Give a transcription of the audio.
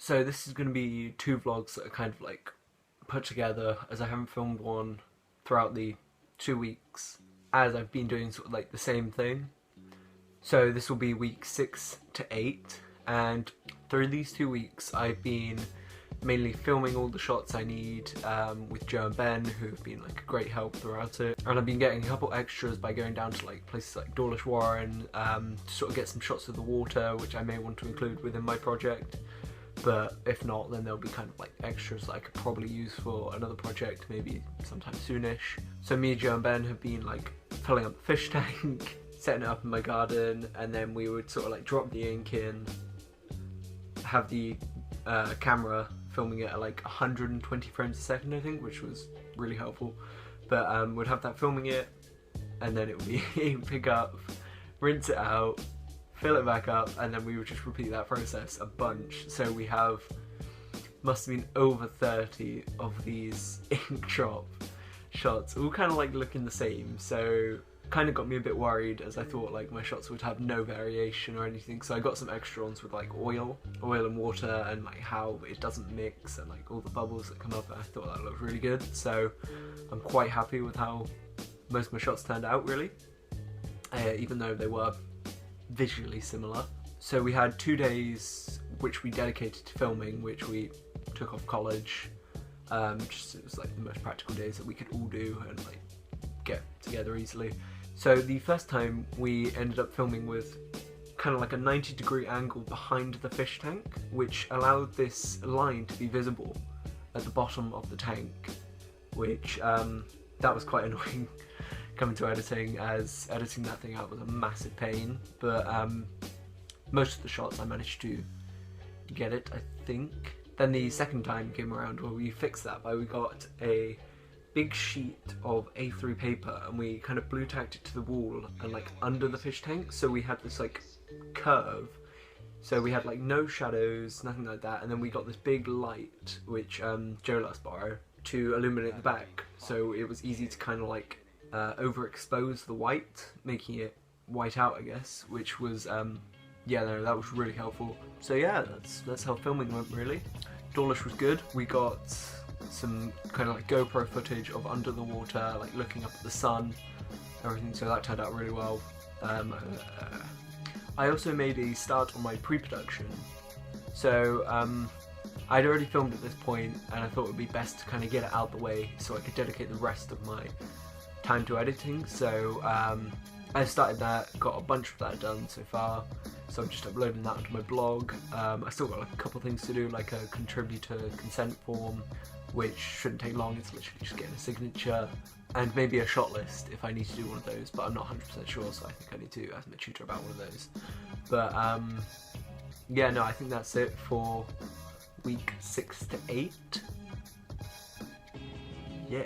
So this is going to be two vlogs that are kind of like put together, as I haven't filmed one throughout the 2 weeks as I've been doing sort of like the same thing. So this will be week 6 to 8, and through these 2 weeks I've been mainly filming all the shots I need with Joe and Ben, who have been like a great help throughout it. And I've been getting a couple extras by going down to like places like Dawlish Warren to sort of get some shots of the water, which I may want to include within my project. But if not, then there'll be kind of like extras that I could probably use for another project, maybe sometime soonish. So me, Joe and Ben have been like filling up the fish tank, setting it up in my garden, and then we would sort of like drop the ink in, have the camera filming it at like 120 frames a second, I think, which was really helpful. But we'd have that filming it, and then it would be pick up, rinse it out, fill it back up, and then we would just repeat that process a bunch. So we have, must have been over 30 of these ink drop shots, all kind of like looking the same. So kind of got me a bit worried, as I thought like my shots would have no variation or anything. So I got some extra ones with like oil and water, and like how it doesn't mix, and like all the bubbles that come up. I thought that looked really good. So I'm quite happy with how most of my shots turned out, really, even though they were visually similar. So we had 2 days which we dedicated to filming, which we took off college. Just it was like the most practical days that we could all do and like get together easily. So the first time we ended up filming with kind of like a 90-degree angle behind the fish tank, which allowed this line to be visible at the bottom of the tank, which that was quite annoying coming to editing, as editing that thing out was a massive pain. But most of the shots I managed to get it, I think. Then the second time came around where we fixed that by we got a big sheet of A3 paper and we kind of blue tacked it to the wall and like under the fish tank, so we had this like curve, so we had like no shadows, nothing like that. And then we got this big light which Joe let us borrow to illuminate the back, so it was easy to kind of like overexpose the white, making it white out, I guess, which was yeah, no, that was really helpful. So yeah, that's how filming went, really. Dawlish was good. We got some kind of like GoPro footage of under the water, like looking up at the sun, everything, so that turned out really well. I also made a start on my pre-production. So I'd already filmed at this point, and I thought it would be best to kind of get it out the way so I could dedicate the rest of my time to editing. So I started that, got a bunch of that done so far, so I'm just uploading that onto my blog. I still got like a couple things to do, like a contributor consent form, which shouldn't take long. It's literally just getting a signature, and maybe a shot list if I need to do one of those, but I'm not 100% sure, so I think I need to ask my tutor about one of those. But yeah, no, I think that's it for week 6 to 8. Yeah.